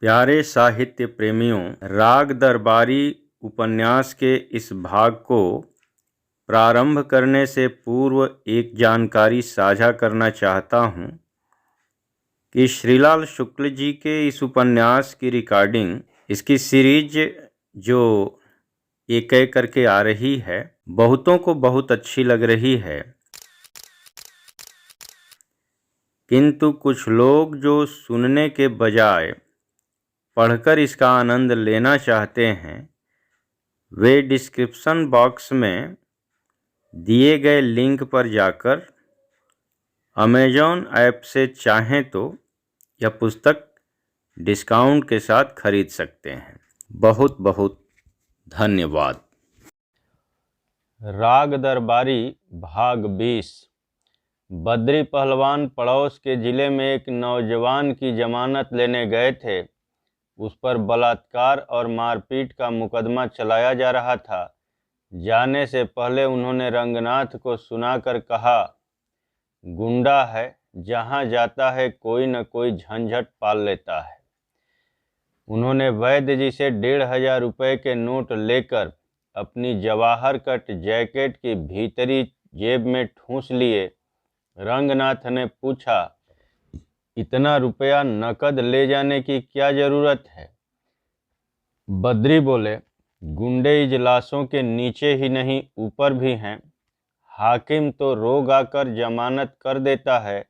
प्यारे साहित्य प्रेमियों, राग दरबारी उपन्यास के इस भाग को प्रारंभ करने से पूर्व एक जानकारी साझा करना चाहता हूँ कि श्रीलाल शुक्ल जी के इस उपन्यास की रिकॉर्डिंग, इसकी सीरीज जो एक एक करके आ रही है, बहुतों को बहुत अच्छी लग रही है, किंतु कुछ लोग जो सुनने के बजाय पढ़कर इसका आनंद लेना चाहते हैं, वे डिस्क्रिप्शन बॉक्स में दिए गए लिंक पर जाकर अमेज़न ऐप से चाहें तो यह पुस्तक डिस्काउंट के साथ खरीद सकते हैं। बहुत बहुत धन्यवाद। राग दरबारी भाग 20। बद्री पहलवान पड़ोस के ज़िले में एक नौजवान की जमानत लेने गए थे। उस पर बलात्कार और मारपीट का मुकदमा चलाया जा रहा था। जाने से पहले उन्होंने रंगनाथ को सुनाकर कहा, गुंडा है, जहाँ जाता है कोई न कोई झंझट पाल लेता है। उन्होंने वैद्य जी से 1500 रुपये के नोट लेकर अपनी जवाहर कट जैकेट की भीतरी जेब में ठूंस लिए। रंगनाथ ने पूछा, इतना रुपया नकद ले जाने की क्या ज़रूरत है? बद्री बोले, गुंडे इजलासों के नीचे ही नहीं ऊपर भी हैं। हाकिम तो रोग आकर जमानत कर देता है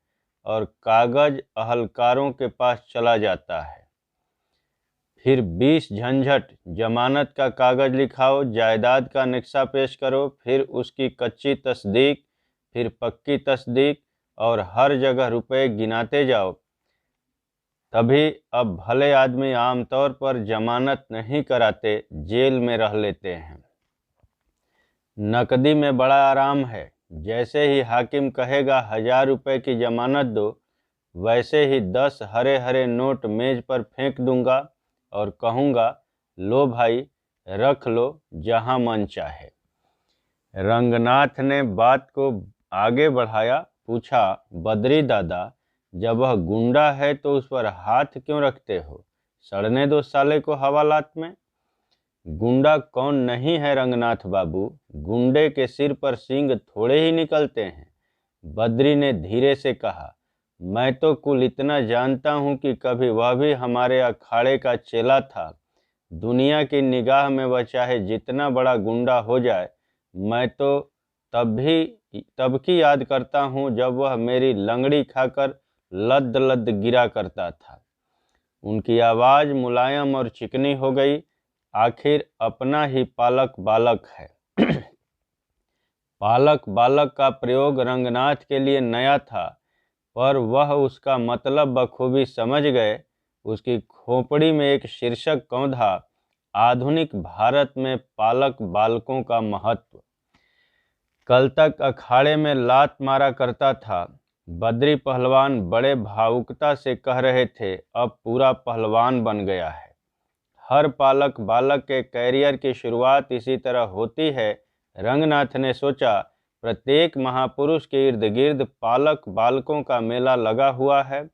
और कागज अहलकारों के पास चला जाता है। फिर 20 झंझट, जमानत का कागज लिखाओ, जायदाद का नक्शा पेश करो, फिर उसकी कच्ची तस्दीक, फिर पक्की तस्दीक, और हर जगह रुपए गिनाते जाओ। तभी अब भले आदमी आमतौर पर जमानत नहीं कराते, जेल में रह लेते हैं। नकदी में बड़ा आराम है। जैसे ही हाकिम कहेगा 1000 रुपये की जमानत दो, वैसे ही 10 हरे हरे नोट मेज पर फेंक दूंगा और कहूँगा, लो भाई, रख लो जहाँ मन चाहे। रंगनाथ ने बात को आगे बढ़ाया, पूछा, बद्री दादा, जब वह गुंडा है तो उस पर हाथ क्यों रखते हो? सड़ने दो साले को हवालात में। गुंडा कौन नहीं है रंगनाथ बाबू, गुंडे के सिर पर सींग थोड़े ही निकलते हैं। बद्री ने धीरे से कहा, मैं तो कुल इतना जानता हूँ कि कभी वह भी हमारे अखाड़े का चेला था। दुनिया की निगाह में वह चाहे जितना बड़ा गुंडा हो जाए, मैं तो तब की याद करता हूँ जब वह मेरी लंगड़ी खाकर लद लद गिरा करता था। उनकी आवाज़ मुलायम और चिकनी हो गई। आखिर अपना ही पालक बालक है। पालक बालक का प्रयोग रंगनाथ के लिए नया था, पर वह उसका मतलब बखूबी समझ गए। उसकी खोपड़ी में एक शीर्षक कौंधा, आधुनिक भारत में पालक बालकों का महत्व। कल तक अखाड़े में लात मारा करता था। बद्री पहलवान बड़े भावुकता से कह रहे थे, अब पूरा पहलवान बन गया है। हर पालक बालक के कैरियर की शुरुआत इसी तरह होती है। रंगनाथ ने सोचा, प्रत्येक महापुरुष के इर्द गिर्द पालक बालकों का मेला लगा हुआ है।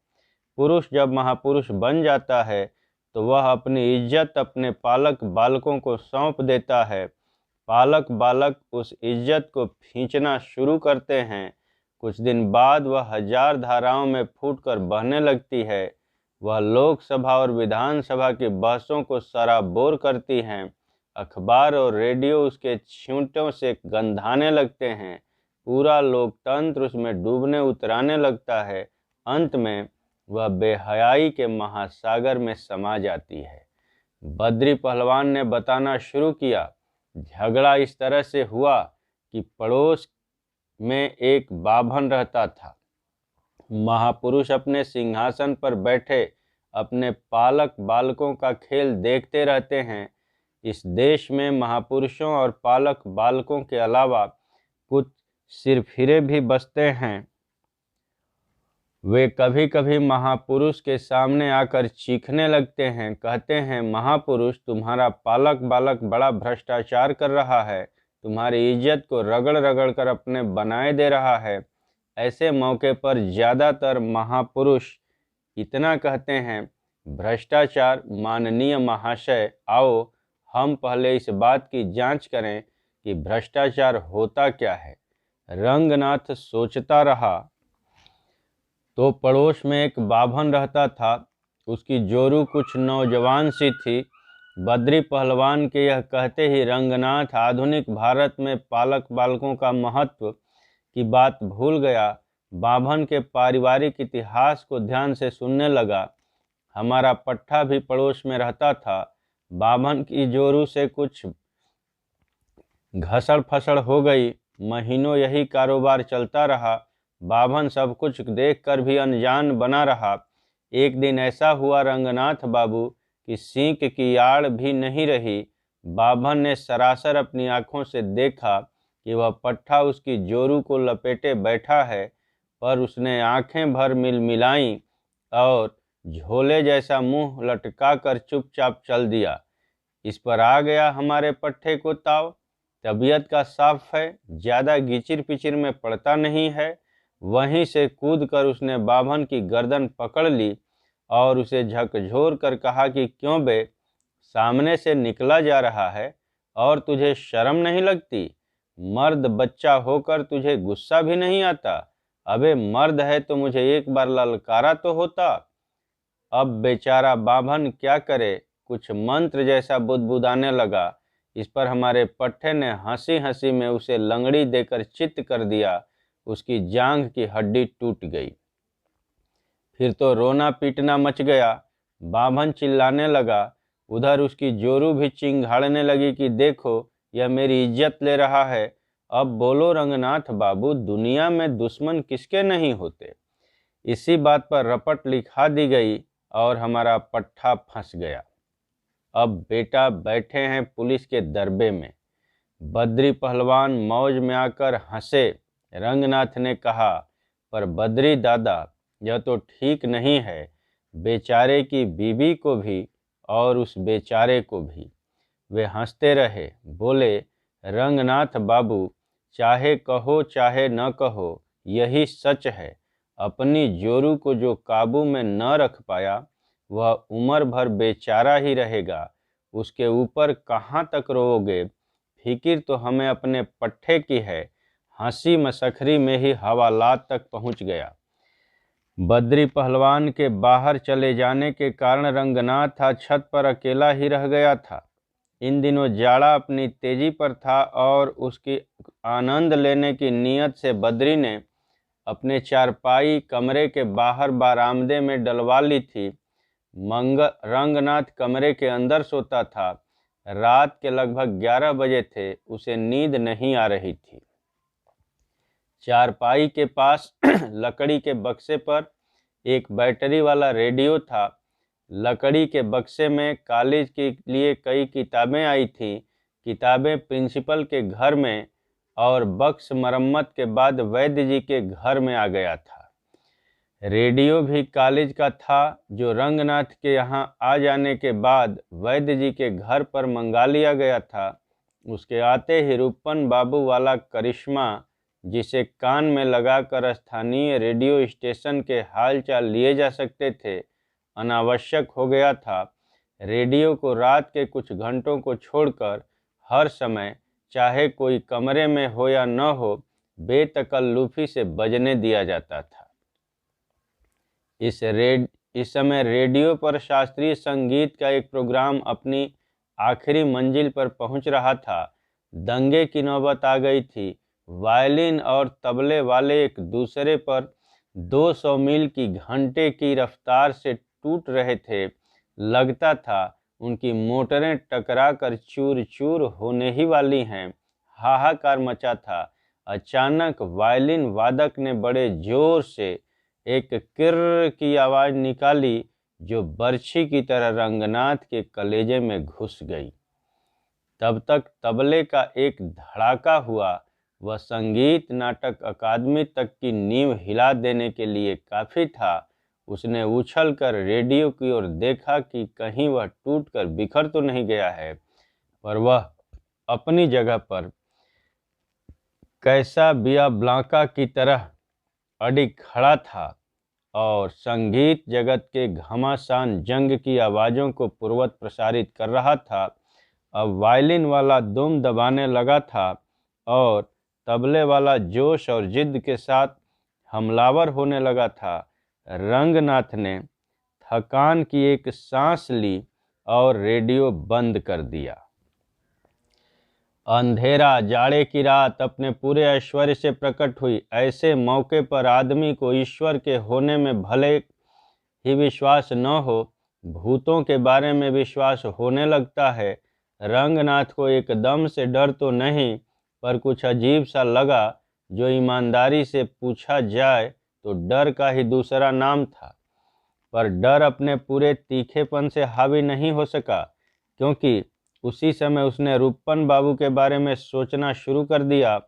पुरुष जब महापुरुष बन जाता है तो वह अपनी इज्जत अपने पालक बालकों को सौंप देता है। पालक बालक उस इज्जत को खींचना शुरू करते हैं। कुछ दिन बाद वह 1000 धाराओं में फूटकर बहने लगती है। वह लोकसभा और विधानसभा की बहसों को सराबोर करती हैं। अखबार और रेडियो उसके छींटों से गंधाने लगते हैं। पूरा लोकतंत्र उसमें डूबने उतराने लगता है। अंत में वह बेहयाई के महासागर में समा जाती है। बद्री पहलवान ने बताना शुरू किया, झगड़ा इस तरह से हुआ कि पड़ोस में एक बाभन रहता था। महापुरुष अपने सिंहासन पर बैठे अपने पालक बालकों का खेल देखते रहते हैं। इस देश में महापुरुषों और पालक बालकों के अलावा कुछ सिरफिरे भी बसते हैं। वे कभी कभी महापुरुष के सामने आकर चीखने लगते हैं, कहते हैं, महापुरुष, तुम्हारा पालक बालक बड़ा भ्रष्टाचार कर रहा है, तुम्हारी इज्जत को रगड़ रगड़ कर अपने बनाए दे रहा है। ऐसे मौके पर ज़्यादातर महापुरुष इतना कहते हैं, भ्रष्टाचार। माननीय महाशय, आओ हम पहले इस बात की जांच करें कि भ्रष्टाचार होता क्या है। रंगनाथ सोचता रहा। तो पड़ोस में एक बाभन रहता था। उसकी जोरू कुछ नौजवान सी थी। बद्री पहलवान के यह कहते ही रंगनाथ आधुनिक भारत में पालक बालकों का महत्व की बात भूल गया। बाभन के पारिवारिक इतिहास को ध्यान से सुनने लगा। हमारा पट्ठा भी पड़ोस में रहता था। बाभन की जोरू से कुछ घसड़ फसड़ हो गई। महीनों यही कारोबार चलता रहा। बाभन सब कुछ देखकर भी अनजान बना रहा। एक दिन ऐसा हुआ रंगनाथ बाबू कि सींक की आड़ भी नहीं रही। बाभन ने सरासर अपनी आंखों से देखा कि वह पट्ठा उसकी जोरू को लपेटे बैठा है, पर उसने आंखें भर मिलमिलाई और झोले जैसा मुंह लटका कर चुपचाप चल दिया। इस पर आ गया हमारे पट्ठे को ताव। तबीयत का साफ है, ज़्यादा गिचिर पिचिर में पड़ता नहीं है। वहीं से कूदकर उसने बाभन की गर्दन पकड़ ली और उसे झकझोर कर कहा कि क्यों बे, सामने से निकला जा रहा है और तुझे शर्म नहीं लगती? मर्द बच्चा होकर तुझे गुस्सा भी नहीं आता? अबे मर्द है तो मुझे एक बार ललकारा तो होता। अब बेचारा बाभन क्या करे, कुछ मंत्र जैसा बुदबुदाने लगा। इस पर हमारे पट्टे ने हंसी हंसी में उसे लंगड़ी देकर चित्त कर दिया। उसकी जांघ की हड्डी टूट गई। फिर तो रोना पीटना मच गया। बाभन चिल्लाने लगा। उधर उसकी जोरू भी चिंघाड़ने लगी कि देखो, यह मेरी इज्जत ले रहा है। अब बोलो रंगनाथ बाबू, दुनिया में दुश्मन किसके नहीं होते? इसी बात पर रपट लिखा दी गई और हमारा पट्ठा फंस गया। अब बेटा बैठे हैं पुलिस के दरबे में। बद्री पहलवान मौज में आकर हंसे। रंगनाथ ने कहा, पर बद्री दादा, यह तो ठीक नहीं है। बेचारे की बीवी को भी और उस बेचारे को भी। वे हंसते रहे। बोले, रंगनाथ बाबू, चाहे कहो चाहे न कहो, यही सच है। अपनी जोरू को जो काबू में न रख पाया, वह उम्र भर बेचारा ही रहेगा। उसके ऊपर कहाँ तक रोओगे? फिकिर तो हमें अपने पट्ठे की है। हंसी मसखरी में ही हवालात तक पहुंच गया। बद्री पहलवान के बाहर चले जाने के कारण रंगनाथ आज छत पर अकेला ही रह गया था। इन दिनों जाड़ा अपनी तेजी पर था और उसकी आनंद लेने की नीयत से बद्री ने अपने चारपाई कमरे के बाहर बारामदे में डलवा ली थी। रंगनाथ कमरे के अंदर सोता था। रात के लगभग 11 बजे थे। उसे नींद नहीं आ रही थी। चारपाई के पास लकड़ी के बक्से पर एक बैटरी वाला रेडियो था। लकड़ी के बक्से में कॉलेज के लिए कई किताबें आई थी। किताबें प्रिंसिपल के घर में और बक्स मरम्मत के बाद वैद्य जी के घर में आ गया था। रेडियो भी कॉलेज का था, जो रंगनाथ के यहाँ आ जाने के बाद वैद्य जी के घर पर मंगा लिया गया था। उसके आते ही रुपन बाबू वाला करिश्मा, जिसे कान में लगाकर स्थानीय रेडियो स्टेशन के हालचाल लिए जा सकते थे, अनावश्यक हो गया था। रेडियो को रात के कुछ घंटों को छोड़कर हर समय, चाहे कोई कमरे में हो या न हो, बेतकल्लुफी से बजने दिया जाता था। इस समय रेडियो पर शास्त्रीय संगीत का एक प्रोग्राम अपनी आखिरी मंजिल पर पहुंच रहा था। दंगे की नौबत आ गई थी। वायलिन और तबले वाले एक दूसरे पर 200 मील की घंटे की रफ्तार से टूट रहे थे। लगता था उनकी मोटरें टकरा कर चूर चूर होने ही वाली हैं। हाहाकार मचा था। अचानक वायलिन वादक ने बड़े जोर से एक किर्र की आवाज़ निकाली, जो बर्छी की तरह रंगनाथ के कलेजे में घुस गई। तब तक तबले का एक धड़ाका हुआ। वह संगीत नाटक अकादमी तक की नींव हिला देने के लिए काफ़ी था। उसने उछलकर रेडियो की ओर देखा कि कहीं वह टूटकर बिखर तो नहीं गया है, पर वह अपनी जगह पर कैसा बिया ब्लांका की तरह अड़ी खड़ा था और संगीत जगत के घमासान जंग की आवाज़ों को पूर्वत प्रसारित कर रहा था। अब वायलिन वाला दुम दबाने लगा था और तबले वाला जोश और जिद्द के साथ हमलावर होने लगा था। रंगनाथ ने थकान की एक सांस ली और रेडियो बंद कर दिया। अंधेरा, जाड़े की रात अपने पूरे ऐश्वर्य से प्रकट हुई। ऐसे मौके पर आदमी को ईश्वर के होने में भले ही विश्वास न हो, भूतों के बारे में विश्वास होने लगता है। रंगनाथ को एकदम से डर तो नहीं, पर कुछ अजीब सा लगा। जो ईमानदारी से पूछा जाए तो डर का ही दूसरा नाम था। पर डर अपने पूरे तीखेपन से हावी नहीं हो सका, क्योंकि उसी समय उसने रूपन बाबू के बारे में सोचना शुरू कर दिया।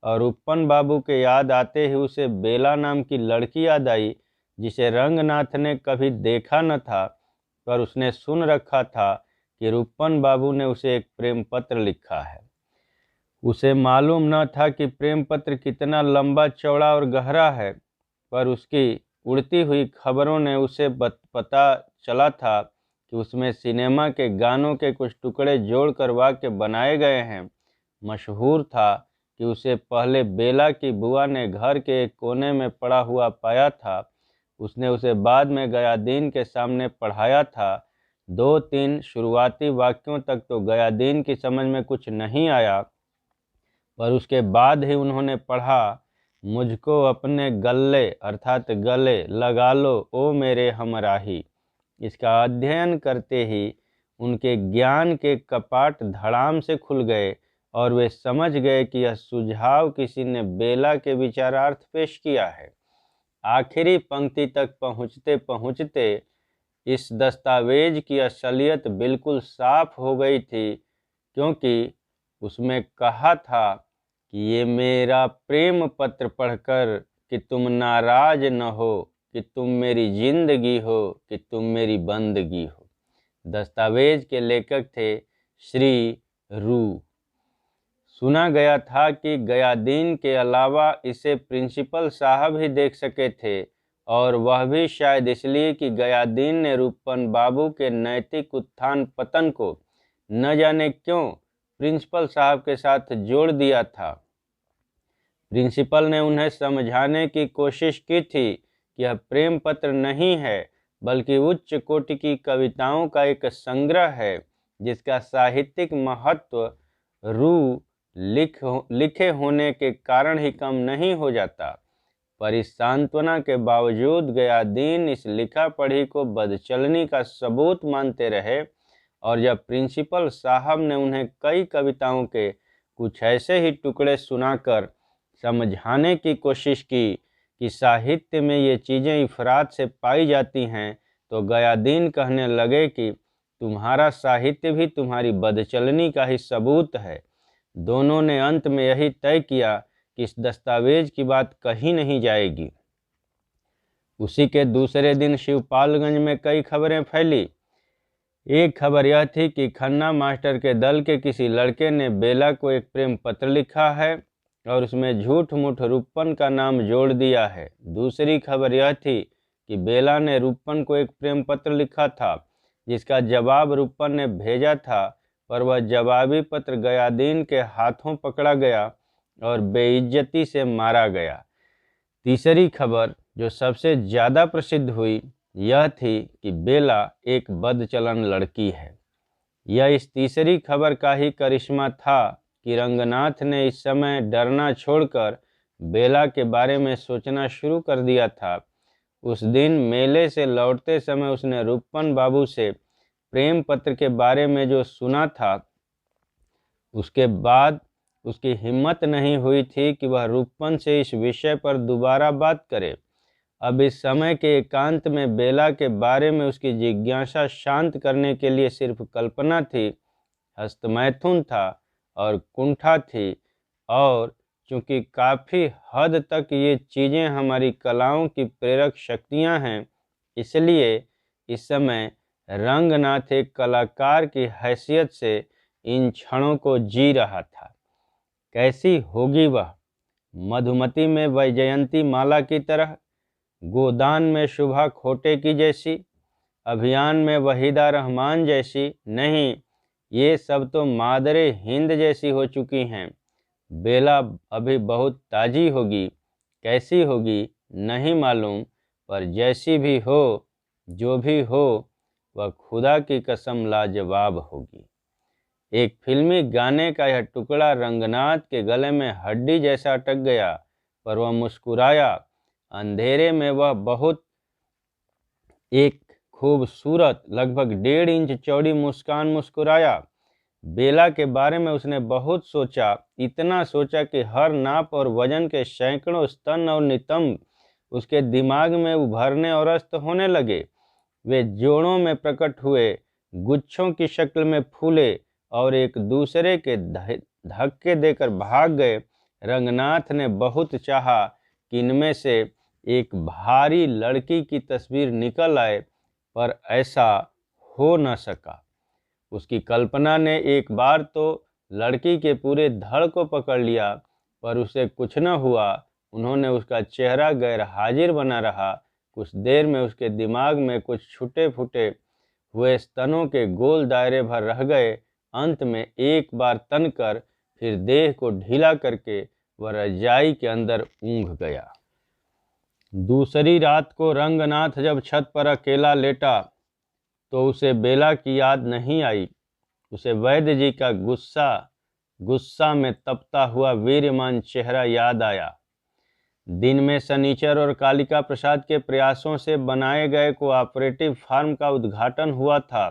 और रूपन बाबू के याद आते ही उसे बेला नाम की लड़की याद आई, जिसे रंगनाथ ने कभी देखा न था, पर उसने सुन रखा था कि रूपन बाबू ने उसे एक प्रेम पत्र लिखा है। उसे मालूम न था कि प्रेम पत्र कितना लंबा चौड़ा और गहरा है, पर उसकी उड़ती हुई खबरों ने उसे पता चला था कि उसमें सिनेमा के गानों के कुछ टुकड़े जोड़कर वाक्य बनाए गए हैं। मशहूर था कि उसे पहले बेला की बुआ ने घर के एक कोने में पड़ा हुआ पाया था। उसने उसे बाद में गयादीन के सामने पढ़ाया था। 2-3 शुरुआती वाक्यों तक तो गयादीन की समझ में कुछ नहीं आया, पर उसके बाद ही उन्होंने पढ़ा, मुझको अपने गले अर्थात गले लगा लो ओ मेरे हमराही। इसका अध्ययन करते ही उनके ज्ञान के कपाट धड़ाम से खुल गए और वे समझ गए कि यह सुझाव किसी ने बेला के विचारार्थ पेश किया है। आखिरी पंक्ति तक पहुँचते पहुँचते इस दस्तावेज की असलियत बिल्कुल साफ हो गई थी, क्योंकि उसमें कहा था कि ये मेरा प्रेम पत्र पढ़कर कि तुम नाराज न हो, कि तुम मेरी जिंदगी हो, कि तुम मेरी बंदगी हो। दस्तावेज के लेखक थे श्री रू। सुना गया था कि गयादीन के अलावा इसे प्रिंसिपल साहब ही देख सके थे, और वह भी शायद इसलिए कि गयादीन ने रूपन बाबू के नैतिक उत्थान पतन को न जाने क्यों प्रिंसिपल साहब के साथ जोड़ दिया था। प्रिंसिपल ने उन्हें समझाने की कोशिश की थी कि यह प्रेम पत्र नहीं है, बल्कि उच्च कोटि की कविताओं का एक संग्रह है, जिसका साहित्यिक महत्व रू लिखे होने के कारण ही कम नहीं हो जाता। पर इस सांत्वना के बावजूद गयादीन इस लिखा पढ़ी को बदचलनी का सबूत मानते रहे, और जब प्रिंसिपल साहब ने उन्हें कई कविताओं के कुछ ऐसे ही टुकड़े सुनाकर समझाने की कोशिश की कि साहित्य में ये चीज़ें इफरात से पाई जाती हैं, तो गयादीन कहने लगे कि तुम्हारा साहित्य भी तुम्हारी बदचलनी का ही सबूत है। दोनों ने अंत में यही तय किया कि इस दस्तावेज की बात कहीं नहीं जाएगी। उसी के दूसरे दिन शिवपालगंज में कई खबरें फैली। एक खबर यह थी कि खन्ना मास्टर के दल के किसी लड़के ने बेला को एक प्रेम पत्र लिखा है और उसमें झूठ मूठ रूपन का नाम जोड़ दिया है। दूसरी खबर यह थी कि बेला ने रूपन को एक प्रेम पत्र लिखा था, जिसका जवाब रूपन ने भेजा था, पर वह जवाबी पत्र गयादीन के हाथों पकड़ा गया और बेइज्जती से मारा गया। तीसरी खबर, जो सबसे ज़्यादा प्रसिद्ध हुई, यह थी कि बेला एक बदचलन लड़की है। यह इस तीसरी खबर का ही करिश्मा था कि रंगनाथ ने इस समय डरना छोड़कर बेला के बारे में सोचना शुरू कर दिया था। उस दिन मेले से लौटते समय उसने रूपन बाबू से प्रेम पत्र के बारे में जो सुना था, उसके बाद उसकी हिम्मत नहीं हुई थी कि वह रूपन से इस विषय पर दोबारा बात करे। अब इस समय के एकांत में बेला के बारे में उसकी जिज्ञासा शांत करने के लिए सिर्फ कल्पना थी, हस्तमैथुन था और कुंठा थी, और चूँकि काफ़ी हद तक ये चीज़ें हमारी कलाओं की प्रेरक शक्तियाँ हैं, इसलिए इस समय रंगनाथ एक कलाकार की हैसियत से इन क्षणों को जी रहा था। कैसी होगी वह, मधुमती में वैजयंती माला की तरह, गोदान में शुभा खोटे की जैसी, अभियान में वहीदा रहमान जैसी नहीं, ये सब तो मादरे हिंद जैसी हो चुकी हैं। बेला अभी बहुत ताज़ी होगी, कैसी होगी नहीं मालूम, पर जैसी भी हो, जो भी हो, वह खुदा की कसम लाजवाब होगी। एक फिल्मी गाने का यह टुकड़ा रंगनाथ के गले में हड्डी जैसा अटक गया, पर वह मुस्कुराया। अंधेरे में वह बहुत एक खूबसूरत लगभग 1.5 इंच चौड़ी मुस्कान मुस्कुराया। बेला के बारे में उसने बहुत सोचा, इतना सोचा कि हर नाप और वजन के सैकड़ों स्तन और नितंब उसके दिमाग में उभरने और अस्त होने लगे। वे जोड़ों में प्रकट हुए, गुच्छों की शक्ल में फूले और एक दूसरे के धक्के देकर भाग गए। रंगनाथ ने बहुत चाहा कि इनमें से एक भारी लड़की की तस्वीर निकल आए, पर ऐसा हो न सका। उसकी कल्पना ने एक बार तो लड़की के पूरे धड़ को पकड़ लिया, पर उसे कुछ न हुआ। उन्होंने उसका चेहरा गैर हाजिर बना रहा। कुछ देर में उसके दिमाग में कुछ छूटे फूटे हुए स्तनों के गोल दायरे भर रह गए। अंत में एक बार तनकर फिर देह को ढीला करके वह रजाई के अंदर ऊँघ गया। दूसरी रात को रंगनाथ जब छत पर अकेला लेटा तो उसे बेला की याद नहीं आई। उसे वैद्य जी का गुस्सा में तपता हुआ वीर्यमान चेहरा याद आया। दिन में सनीचर और कालिका प्रसाद के प्रयासों से बनाए गए कोऑपरेटिव फार्म का उद्घाटन हुआ था।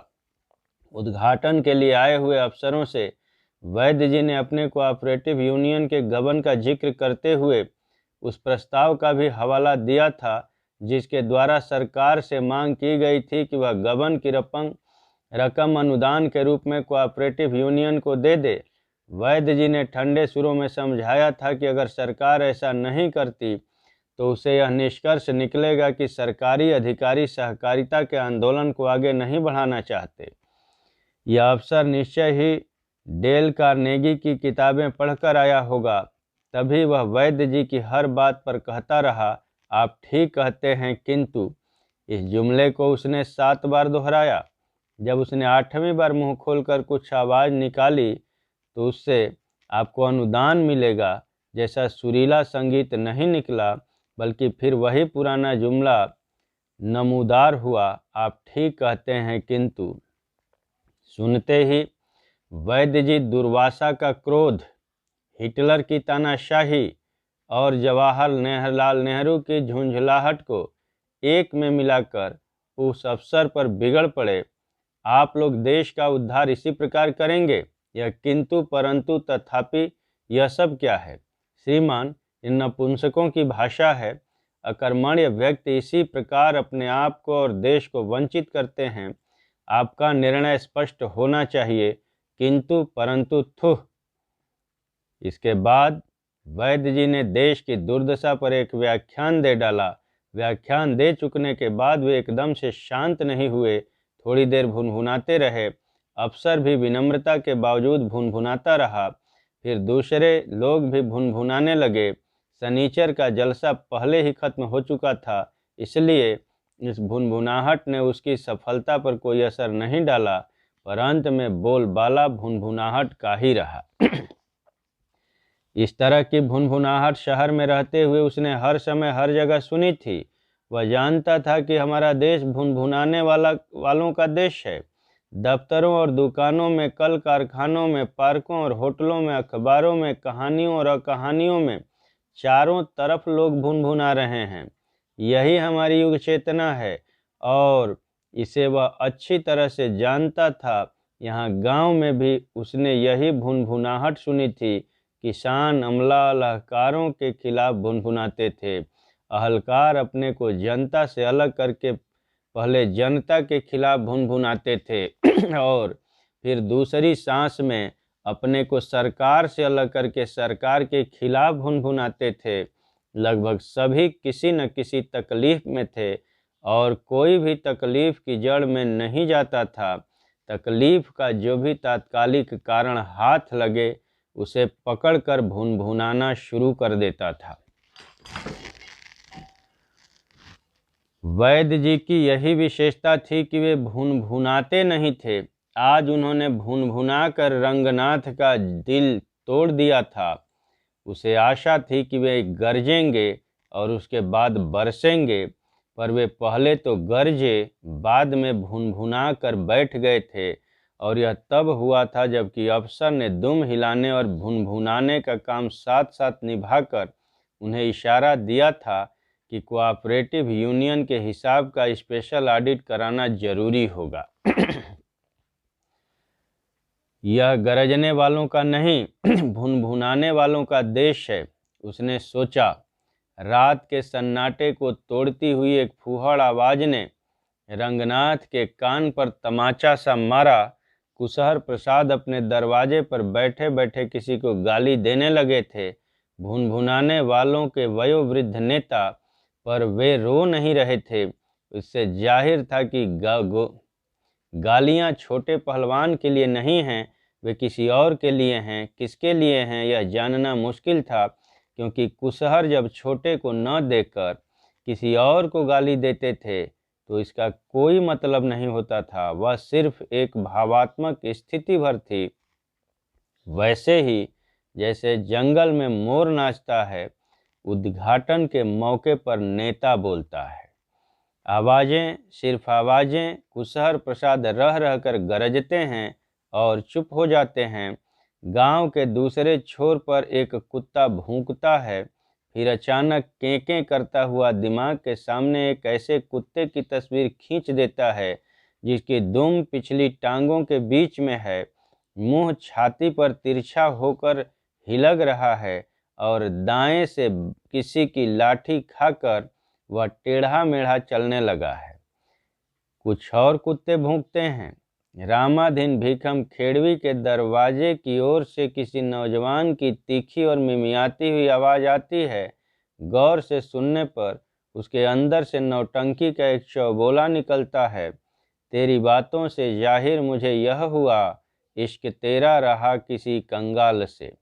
उद्घाटन के लिए आए हुए अफसरों से वैद्य जी ने अपने कोऑपरेटिव यूनियन के गबन का जिक्र करते हुए उस प्रस्ताव का भी हवाला दिया था, जिसके द्वारा सरकार से मांग की गई थी कि वह गबन की रकम अनुदान के रूप में कोऑपरेटिव यूनियन को दे दे। वैद्य जी ने ठंडे सुरों में समझाया था कि अगर सरकार ऐसा नहीं करती तो उसे यह निष्कर्ष निकलेगा कि सरकारी अधिकारी सहकारिता के आंदोलन को आगे नहीं बढ़ाना चाहते। यह अफसर निश्चय ही डेल कार्नेगी की किताबें पढ़कर आया होगा, तभी वह वैद्य जी की हर बात पर कहता रहा, आप ठीक कहते हैं, किंतु इस जुमले को उसने 7 बार दोहराया। जब उसने 8वीं बार मुंह खोलकर कुछ आवाज़ निकाली तो उससे आपको अनुदान मिलेगा जैसा सुरीला संगीत नहीं निकला, बल्कि फिर वही पुराना जुमला नमूदार हुआ, आप ठीक कहते हैं, किंतु। सुनते ही वैद्य जी दुर्वासा का क्रोध, हिटलर की तानाशाही और जवाहरलाल नेहरू की झुंझलाहट को एक में मिलाकर उस अफसर पर बिगड़ पड़े। आप लोग देश का उद्धार इसी प्रकार करेंगे? यह किंतु परंतु तथापि यह सब क्या है श्रीमान? इन नपुंसकों की भाषा है। अकर्मण्य व्यक्ति इसी प्रकार अपने आप को और देश को वंचित करते हैं। आपका निर्णय स्पष्ट होना चाहिए, किंतु परंतु थुह। इसके बाद वैद्य जी ने देश की दुर्दशा पर एक व्याख्यान दे डाला। व्याख्यान दे चुकने के बाद वे एकदम से शांत नहीं हुए, थोड़ी देर भुनभुनाते रहे। अफसर भी विनम्रता के बावजूद भुनभुनाता रहा। फिर दूसरे लोग भी भुनभुनाने लगे। सनीचर का जलसा पहले ही खत्म हो चुका था, इसलिए इस भुनभुनाहट ने उसकी सफलता पर कोई असर नहीं डाला, पर अंत में बोलबाला भुनभुनाहट का ही रहा। इस तरह की भुनभुनाहट शहर में रहते हुए उसने हर समय हर जगह सुनी थी। वह जानता था कि हमारा देश भुनभुनाने वालों का देश है। दफ्तरों और दुकानों में, कल कारखानों में, पार्कों और होटलों में, अखबारों में, कहानियों और अकहानियों में चारों तरफ लोग भुनभुना रहे हैं। यही हमारी युग चेतना है और इसे वह अच्छी तरह से जानता था। यहाँ गांव में भी उसने यही भुनभुनाहट सुनी थी। किसान अमला अहलकारों के खिलाफ भुनभुनाते थे। अहलकार अपने को जनता से अलग करके पहले जनता के खिलाफ भुनभुनाते थे और फिर दूसरी सांस में अपने को सरकार से अलग करके सरकार के खिलाफ भुनभुनाते थे। लगभग सभी किसी न किसी तकलीफ में थे और कोई भी तकलीफ की जड़ में नहीं जाता था। तकलीफ का जो भी तात्कालिक कारण हाथ लगे उसे पकड़कर भुनभुनाना शुरू कर देता था। वैद्य जी की यही विशेषता थी कि वे भुनभुनाते नहीं थे। आज उन्होंने भुनभुना कर रंगनाथ का दिल तोड़ दिया था। उसे आशा थी कि वे गरजेंगे और उसके बाद बरसेंगे, पर वे पहले तो गरजे, बाद में भुनभुना कर बैठ गए थे। और यह तब हुआ था जबकि अफसर ने दुम हिलाने और भुनभुनाने का काम साथ साथ निभाकर उन्हें इशारा दिया था कि कोऑपरेटिव यूनियन के हिसाब का स्पेशल ऑडिट कराना जरूरी होगा। यह गरजने वालों का नहीं, भुनभुनाने वालों का देश है, उसने सोचा। रात के सन्नाटे को तोड़ती हुई एक फूहड़ आवाज ने रंगनाथ के कान पर तमाचा सा मारा। कुशहर प्रसाद अपने दरवाजे पर बैठे बैठे किसी को गाली देने लगे थे। भुनभुनाने वालों के वयोवृद्ध नेता, पर वे रो नहीं रहे थे। इससे जाहिर था कि गालियां छोटे पहलवान के लिए नहीं हैं, वे किसी और के लिए हैं। किसके लिए हैं यह जानना मुश्किल था, क्योंकि कुशहर जब छोटे को न देकर किसी और को गाली देते थे तो इसका कोई मतलब नहीं होता था, वह सिर्फ एक भावात्मक स्थिति भर थी। वैसे ही जैसे जंगल में मोर नाचता है, उद्घाटन के मौके पर नेता बोलता है। आवाजें, सिर्फ आवाजें। कुशहर प्रसाद रह रहकर गरजते हैं और चुप हो जाते हैं। गांव के दूसरे छोर पर एक कुत्ता भौंकता है, फिर अचानक कें करता हुआ दिमाग के सामने एक ऐसे कुत्ते की तस्वीर खींच देता है जिसकी दुम पिछली टांगों के बीच में है, मुंह छाती पर तिरछा होकर हिलक रहा है और दाएं से किसी की लाठी खाकर वह टेढ़ा मेढ़ा चलने लगा है। कुछ और कुत्ते भौंकते हैं। रामाधीन भीखम खेड़वी के दरवाजे की ओर से किसी नौजवान की तीखी और मिमियाती हुई आवाज आती है। गौर से सुनने पर उसके अंदर से नौटंकी का एक चौबोला निकलता है। तेरी बातों से जाहिर मुझे यह हुआ, इश्क तेरा रहा किसी कंगाल से।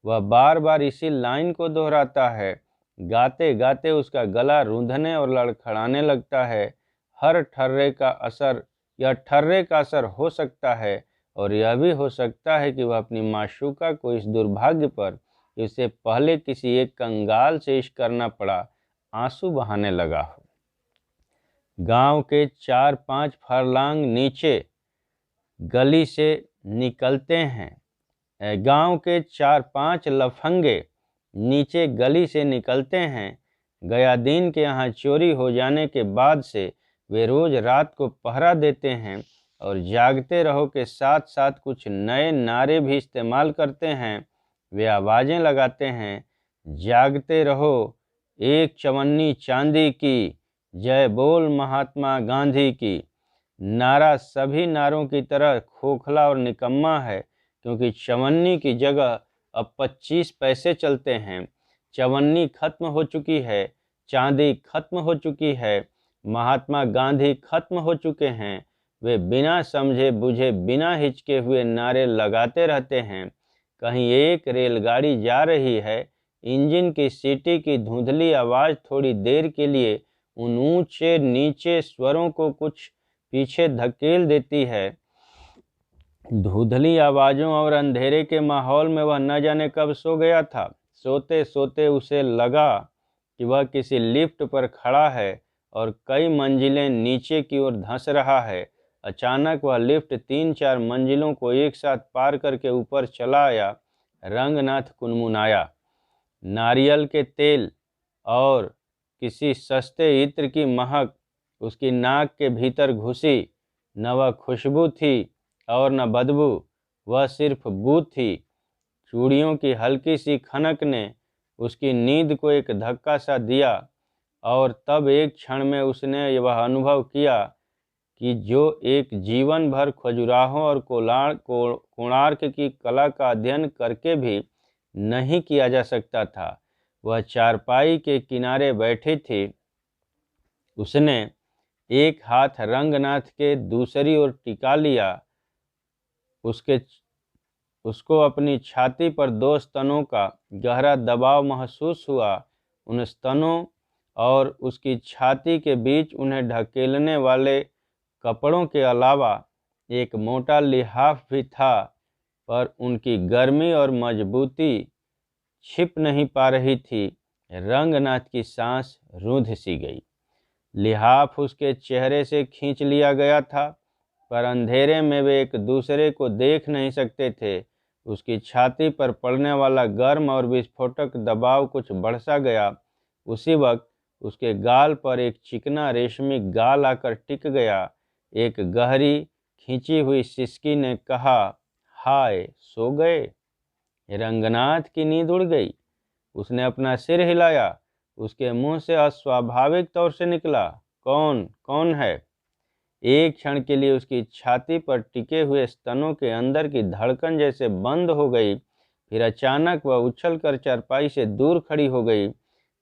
वह बार बार इसी लाइन को दोहराता है। गाते गाते उसका गला रूंधने और लड़खड़ाने लगता है। हर ठर्रे का असर यह ठर्रे का असर हो सकता है, और यह भी हो सकता है कि वह अपनी माशूका को इस दुर्भाग्य पर कि उसे पहले किसी एक कंगाल से इश्क करना पड़ा, आंसू बहाने लगा हो। गांव के 4-5 फरलांग नीचे गली से निकलते हैं। गांव के 4-5 लफंगे नीचे गली से निकलते हैं। गयादीन के यहाँ चोरी हो जाने के बाद से वे रोज रात को पहरा देते हैं और जागते रहो के साथ साथ कुछ नए नारे भी इस्तेमाल करते हैं। वे आवाज़ें लगाते हैं, जागते रहो, एक चवन्नी चांदी की, जय बोल महात्मा गांधी की। नारा सभी नारों की तरह खोखला और निकम्मा है, क्योंकि चवन्नी की जगह अब 25 पैसे चलते हैं। चवन्नी खत्म हो चुकी है, चांदी खत्म हो चुकी है, महात्मा गांधी खत्म हो चुके हैं। वे बिना समझे बुझे, बिना हिचके हुए नारे लगाते रहते हैं। कहीं एक रेलगाड़ी जा रही है, इंजन की सीटी की धुंधली आवाज़ थोड़ी देर के लिए उन ऊंचे नीचे स्वरों को कुछ पीछे धकेल देती है। धुंधली आवाज़ों और अंधेरे के माहौल में वह न जाने कब सो गया था। सोते सोते उसे लगा कि वह किसी लिफ्ट पर खड़ा है और कई मंजिलें नीचे की ओर धंस रहा है। अचानक वह लिफ्ट 3-4 मंजिलों को एक साथ पार करके ऊपर चला आया। रंगनाथ कुनमुनाया। नारियल के तेल और किसी सस्ते इत्र की महक उसकी नाक के भीतर घुसी। न वह खुशबू थी और न बदबू, वह सिर्फ बू थी। चूड़ियों की हल्की सी खनक ने उसकी नींद को एक धक्का सा दिया, और तब एक क्षण में उसने वह अनुभव किया कि जो एक जीवन भर खजुराहो और कोणार्क की कला का अध्ययन करके भी नहीं किया जा सकता था। वह चारपाई के किनारे बैठी थी। उसने एक हाथ रंगनाथ के दूसरी ओर टिका लिया। उसको अपनी छाती पर 2 स्तनों का गहरा दबाव महसूस हुआ। उन स्तनों और उसकी छाती के बीच उन्हें ढकेलने वाले कपड़ों के अलावा एक मोटा लिहाफ भी था, पर उनकी गर्मी और मजबूती छिप नहीं पा रही थी। रंगनाथ की सांस रूंध सी गई। लिहाफ उसके चेहरे से खींच लिया गया था, पर अंधेरे में वे एक दूसरे को देख नहीं सकते थे। उसकी छाती पर पड़ने वाला गर्म और विस्फोटक दबाव कुछ बढ़-सा गया। उसी वक्त उसके गाल पर एक चिकना रेशमी गाल आकर टिक गया। एक गहरी खींची हुई सिसकी ने कहा, हाय, सो गए? रंगनाथ की नींद उड़ गई। उसने अपना सिर हिलाया। उसके मुंह से अस्वाभाविक तौर से निकला, कौन कौन है? एक क्षण के लिए उसकी छाती पर टिके हुए स्तनों के अंदर की धड़कन जैसे बंद हो गई। फिर अचानक वह उछलकर चारपाई से दूर खड़ी हो गई।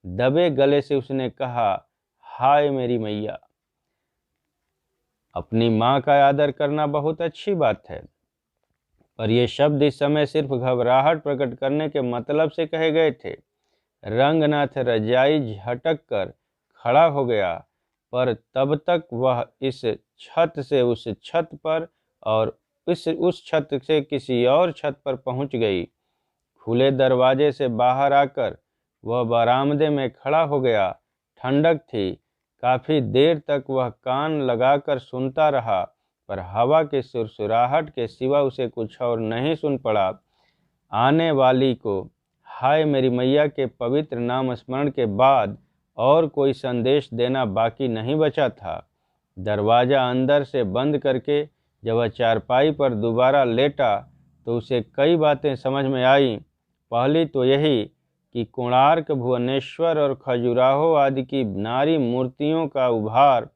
दबे गले से उसने कहा, हाय मेरी मैया। अपनी माँ का आदर करना बहुत अच्छी बात है, पर ये शब्द इस समय सिर्फ घबराहट प्रकट करने के मतलब से कहे गए थे। रंगनाथ रजाई झटक कर खड़ा हो गया, पर तब तक वह इस छत से उस छत पर और उस छत से किसी और छत पर पहुंच गई। खुले दरवाजे से बाहर आकर वह बरामदे में खड़ा हो गया। ठंडक थी। काफ़ी देर तक वह कान लगाकर सुनता रहा, पर हवा के सुरसुराहट के सिवा उसे कुछ और नहीं सुन पड़ा। आने वाली को हाय मेरी मैया के पवित्र नाम स्मरण के बाद और कोई संदेश देना बाकी नहीं बचा था। दरवाज़ा अंदर से बंद करके जब वह चारपाई पर दोबारा लेटा तो उसे कई बातें समझ में आईं। पहली तो यही कि कोणार्क, भुवनेश्वर और खजुराहो आदि की नारी मूर्तियों का उभार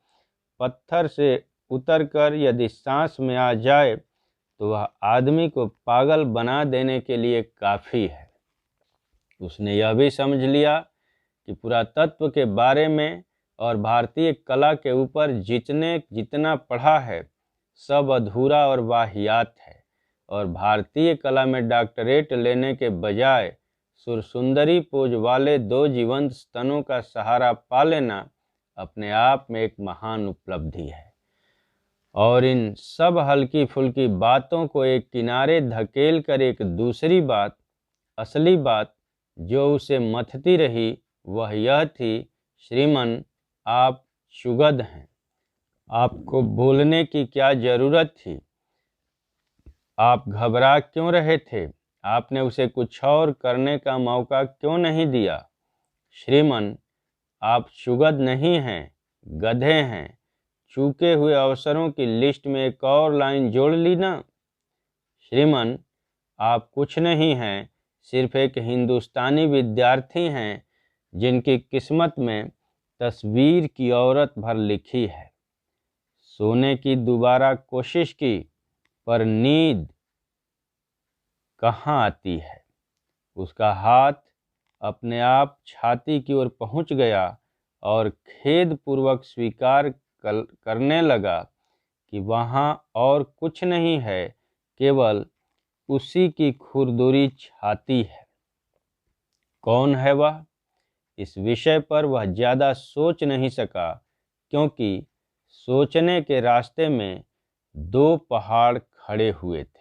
पत्थर से उतरकर यदि सांस में आ जाए तो वह आदमी को पागल बना देने के लिए काफ़ी है। उसने यह भी समझ लिया कि पुरातत्व के बारे में और भारतीय कला के ऊपर जितना पढ़ा है सब अधूरा और वाहियात है, और भारतीय कला में डॉक्टरेट लेने के बजाय सुरसुंदरी पोज वाले 2 जीवंत स्तनों का सहारा पा लेना अपने आप में एक महान उपलब्धि है। और इन सब हल्की फुल्की बातों को एक किनारे धकेल कर एक दूसरी बात, असली बात जो उसे मथती रही, वह यह थी, श्रीमन, आप सुगध हैं। आपको बोलने की क्या जरूरत थी? आप घबरा क्यों रहे थे? आपने उसे कुछ और करने का मौका क्यों नहीं दिया? श्रीमन, आप सुगध नहीं हैं, गधे हैं। चूके हुए अवसरों की लिस्ट में एक और लाइन जोड़ ली ना। श्रीमन, आप कुछ नहीं हैं, सिर्फ एक हिंदुस्तानी विद्यार्थी हैं जिनकी किस्मत में तस्वीर की औरत भर लिखी है। सोने की दोबारा कोशिश की, पर नींद कहाँ आती है। उसका हाथ अपने आप छाती की ओर पहुंच गया और खेदपूर्वक स्वीकार करने लगा कि वहाँ और कुछ नहीं है, केवल उसी की खुरदुरी छाती है। कौन है वह? इस विषय पर वह ज़्यादा सोच नहीं सका, क्योंकि सोचने के रास्ते में 2 पहाड़ खड़े हुए थे।